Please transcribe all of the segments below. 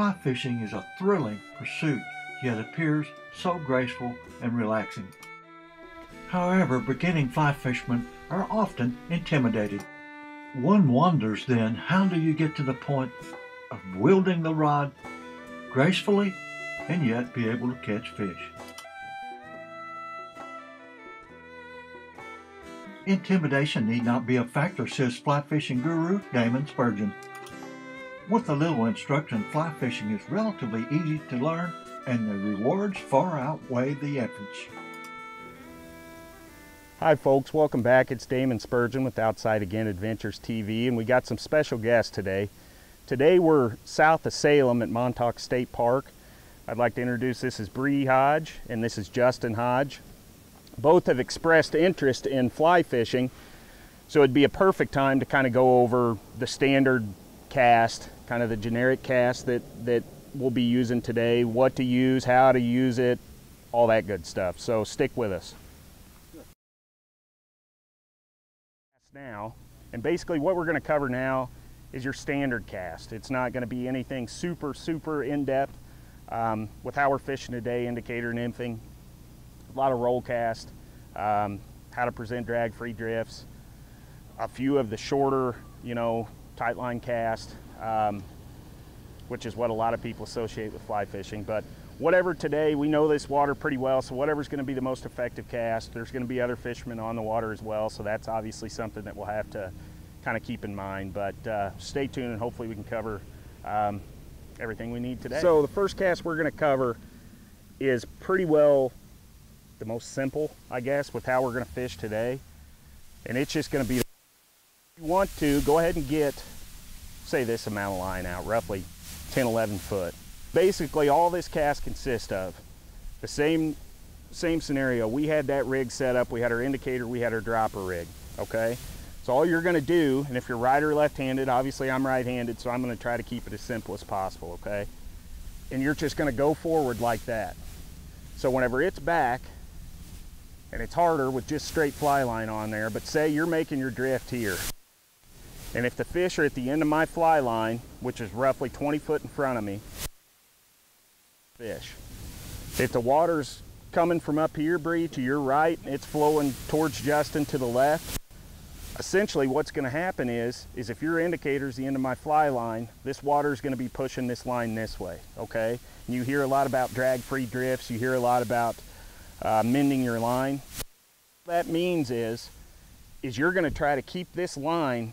Fly fishing is a thrilling pursuit, yet appears so graceful and relaxing. However, beginning fly fishermen are often intimidated. One wonders then, how do you get to the point of wielding the rod gracefully and yet be able to catch fish? Intimidation need not be a factor, says fly fishing guru Damon. With a little instruction, fly fishing is relatively easy to learn, and the rewards far outweigh the efforts. Hi folks, welcome back. It's Damon Spurgeon with Outside Again Adventures TV, and we got some special guests today. Today we're south of Salem at Montauk State Park. I'd like to introduce, this is Bree Hodge and this is Justin Hodge. Both have expressed interest in fly fishing, so it'd be a perfect time to kind of go over the standard cast, kind of the generic cast that we'll be using today, what to use, how to use it, all that good stuff. So stick with us. Now, and basically what we're going to cover now is your standard cast. It's not going to be anything super in-depth with how we're fishing today, indicator nymphing, a lot of roll cast, how to present drag-free drifts, a few of the shorter, tight line cast, which is what a lot of people associate with fly fishing. But whatever today, we know this water pretty well, so whatever's going to be the most effective cast. There's going to be other fishermen on the water as well, so that's obviously something that we'll have to kind of keep in mind. But stay tuned and hopefully we can cover everything we need today. So the first cast we're going to cover is pretty well the most simple, I guess, with how we're going to fish today. And it's just going to be, if you want to, go ahead and get, say, this amount of line out, roughly 10, 11 foot. Basically, all this cast consists of the same scenario. We had that rig set up, we had our indicator, we had our dropper rig, okay? So all you're gonna do, and if you're right or left-handed, obviously I'm right-handed, so I'm gonna try to keep it as simple as possible, okay? And you're just gonna go forward like that. So whenever it's back, and it's harder with just straight fly line on there, but say you're making your drift here, and if the fish are at the end of my fly line, which is roughly 20 foot in front of me, fish. If the water's coming from up here, Bree, to your right, it's flowing towards Justin to the left, essentially what's going to happen is if your indicator's the end of my fly line, this water's going to be pushing this line this way, okay? And you hear a lot about drag-free drifts, you hear a lot about mending your line. What that means is you're going to try to keep this line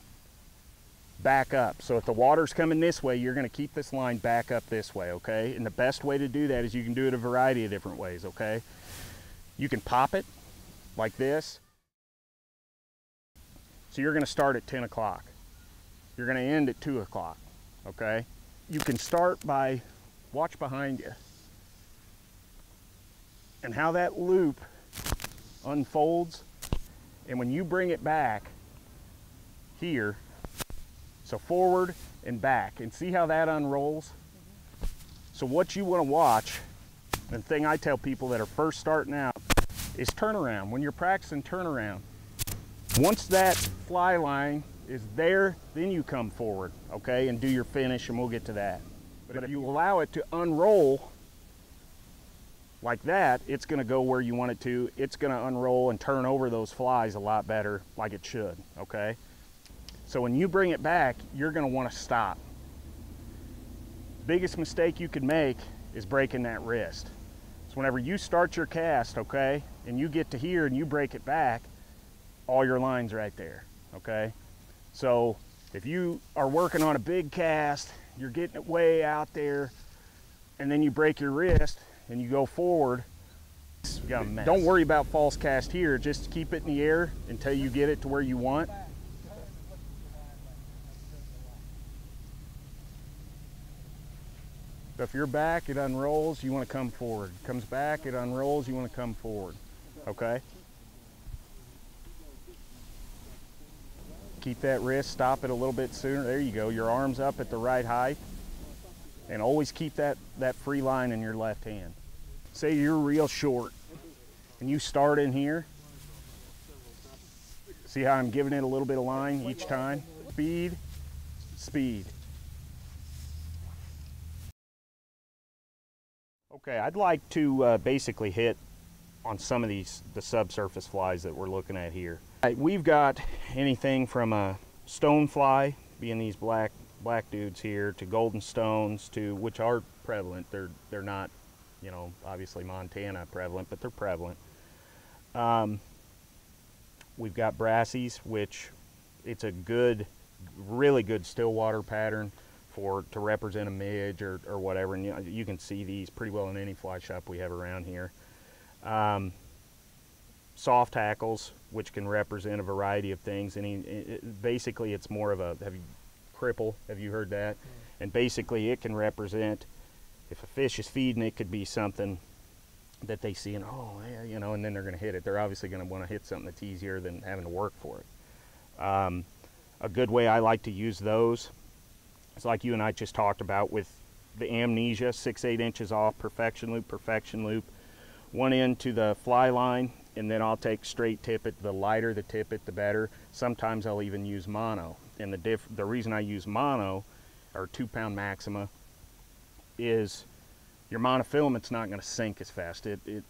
back up. So if the water's coming this way, you're going to keep this line back up this way, okay? And the best way to do that is you can do it a variety of different ways, okay? You can pop it like this. So you're going to start at 10 o'clock. You're going to end at 2 o'clock, okay? You can start by, watch behind you, and how that loop unfolds. And when you bring it back here, so forward and back, and see how that unrolls? So what you want to watch, and the thing I tell people that are first starting out, is turnaround. When you're practicing turnaround, once that fly line is there, then you come forward, okay, and do your finish, and we'll get to that. But if you allow it to unroll like that, it's going to go where you want it to. It's going to unroll and turn over those flies a lot better, like it should, okay? So when you bring it back, you're going to want to stop. Biggest mistake you could make is breaking that wrist. So whenever you start your cast, okay, and you get to here and you break it back, all your line's right there, okay? So if you are working on a big cast, you're getting it way out there, and then you break your wrist and you go forward, you got a mess. Don't worry about false cast here, just keep it in the air until you get it to where you want. So if you're back, it unrolls, you want to come forward. Comes back, it unrolls, you want to come forward, okay? Keep that wrist, stop it a little bit sooner. There you go, your arm's up at the right height. And always keep that free line in your left hand. Say you're real short and you start in here. See how I'm giving it a little bit of line each time? Speed, speed. Okay, I'd like to basically hit on some of the subsurface flies that we're looking at here. We've got anything from a stone fly, being these black dudes here, to golden stones, to which are prevalent. They're not, you know, obviously Montana prevalent, but they're prevalent. We've got brassies, which it's a good, really good still water pattern to represent a midge or whatever, and you can see these pretty well in any fly shop we have around here. Soft hackles, which can represent a variety of things, and basically it's more of a cripple. Have you heard that? And basically it can represent, if a fish is feeding, it could be something that they see and, oh yeah, you know, and then they're going to hit it. They're obviously going to want to hit something that's easier than having to work for it. A good way I like to use those is like you and I just talked about with the amnesia, 6-8 inches off, perfection loop, one end to the fly line, and then I'll take straight tippet. The lighter the tippet, the better. Sometimes I'll even use mono. And the reason I use mono, or 2-pound maxima, is your monofilament's not going to sink as fast. It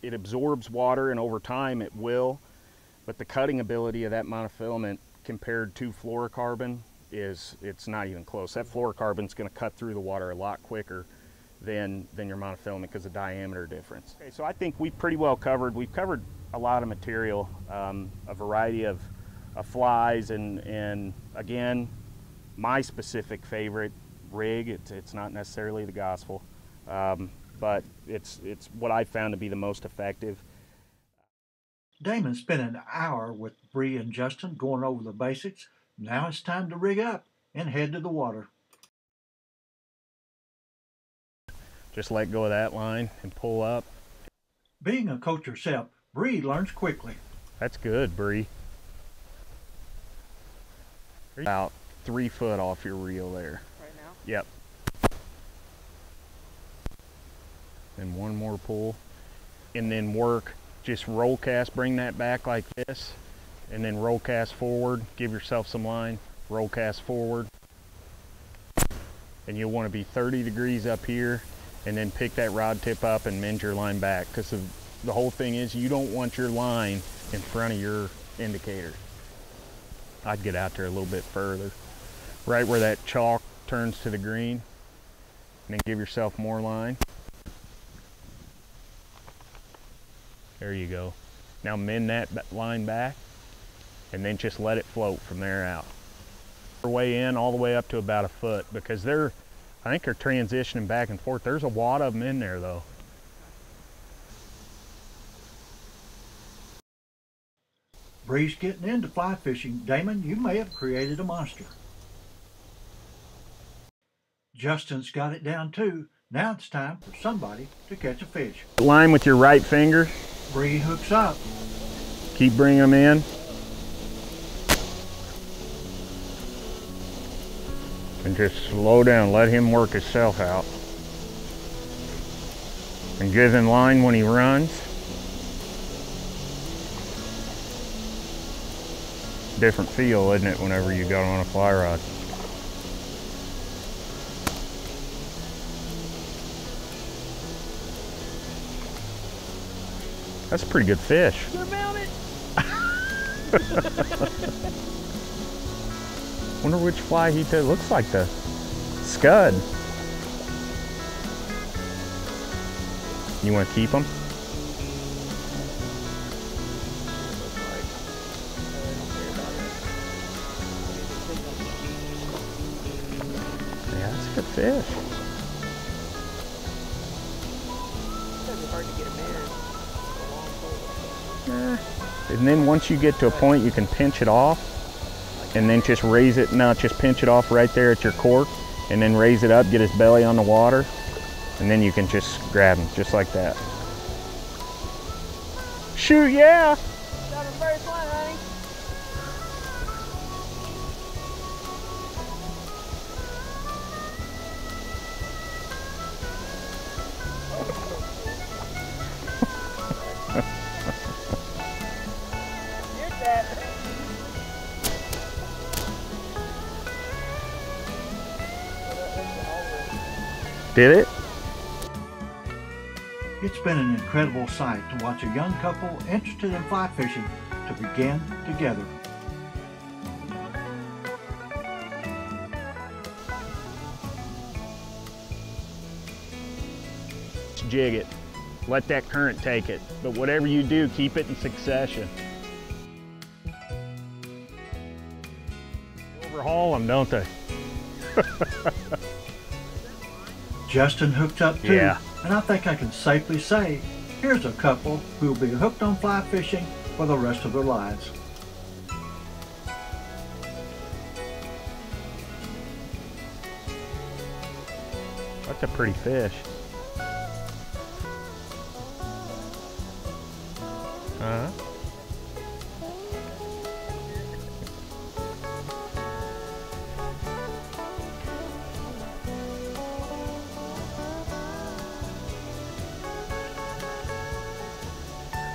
absorbs water, and over time it will, but the cutting ability of that monofilament compared to fluorocarbon it's not even close. That fluorocarbon's going to cut through the water a lot quicker than your monofilament because of diameter difference. Okay, so I think we've pretty well covered. We've covered a lot of material, a variety of flies, and again, my specific favorite rig. It's not necessarily the gospel, but it's what I found to be the most effective. Damon spent an hour with Bree and Justin going over the basics. Now it's time to rig up and head to the water. Just let go of that line and pull up. Being a coach herself, Bree learns quickly. That's good, Bree. About 3 foot off your reel there. Right now? Yep. And one more pull. And then work, just roll cast, bring that back like this. And then roll cast forward, give yourself some line, roll cast forward. And you'll want to be 30 degrees up here, and then pick that rod tip up and bend your line back, because the whole thing is you don't want your line in front of your indicator. I'd get out there a little bit further, right where that chalk turns to the green, and then give yourself more line. There you go. Now mend that line back, and then just let it float from there out. Way in all the way up to about 1 foot, because I think they're transitioning back and forth. There's a wad of them in there though. Bree's getting into fly fishing. Damon, you may have created a monster. Justin's got it down too. Now it's time for somebody to catch a fish. Line with your right finger. Bree hooks up. Keep bringing them in. And just slow down, let him work himself out. And give him line when he runs. Different feel, isn't it, whenever you got on a fly rod? That's a pretty good fish. You're mounted. Wonder which fly he did. Looks like the scud. You want to keep him? Yeah, that's a good fish. It's hard to get him in. It's a long pole. And then once you get to a point, you can pinch it off. And then just raise it, no, just pinch it off right there at your cork, and then raise it up, get his belly on the water, and then you can just grab him, just like that. Shoot, yeah! Got him very flat, honey. Here's that. Did it? It's been an incredible sight to watch a young couple interested in fly fishing to begin together. Jig it. Let that current take it. But whatever you do, keep it in succession. Overhaul them, don't they? Justin hooked up too, Yeah. and I think I can safely say, here's a couple who will be hooked on fly fishing for the rest of their lives. That's a pretty fish. Uh-huh.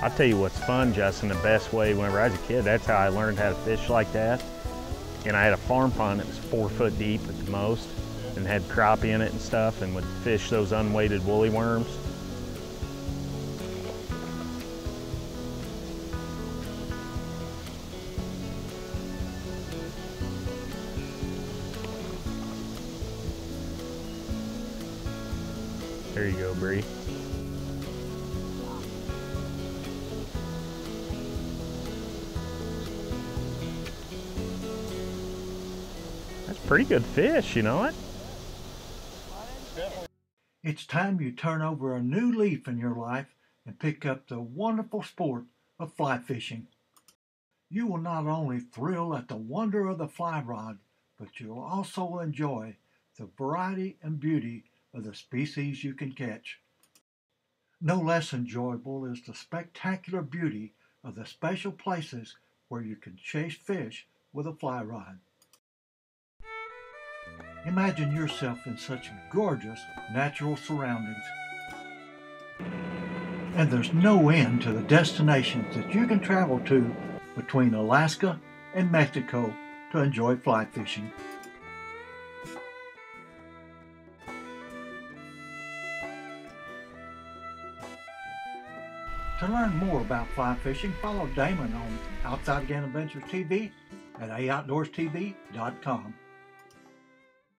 I'll tell you what's fun, Justin, the best way whenever I was a kid, that's how I learned how to fish like that. And I had a farm pond that was 4 foot deep at the most and had crappie in it and stuff and would fish those unweighted woolly worms. There you go, Bree. That's a pretty good fish, you know what? It's time you turn over a new leaf in your life and pick up the wonderful sport of fly fishing. You will not only thrill at the wonder of the fly rod, but you'll also enjoy the variety and beauty of the species you can catch. No less enjoyable is the spectacular beauty of the special places where you can chase fish with a fly rod. Imagine yourself in such gorgeous natural surroundings. And there's no end to the destinations that you can travel to between Alaska and Mexico to enjoy fly fishing. To learn more about fly fishing, follow Damon on Outside Again Adventures TV at aoutdoorstv.com.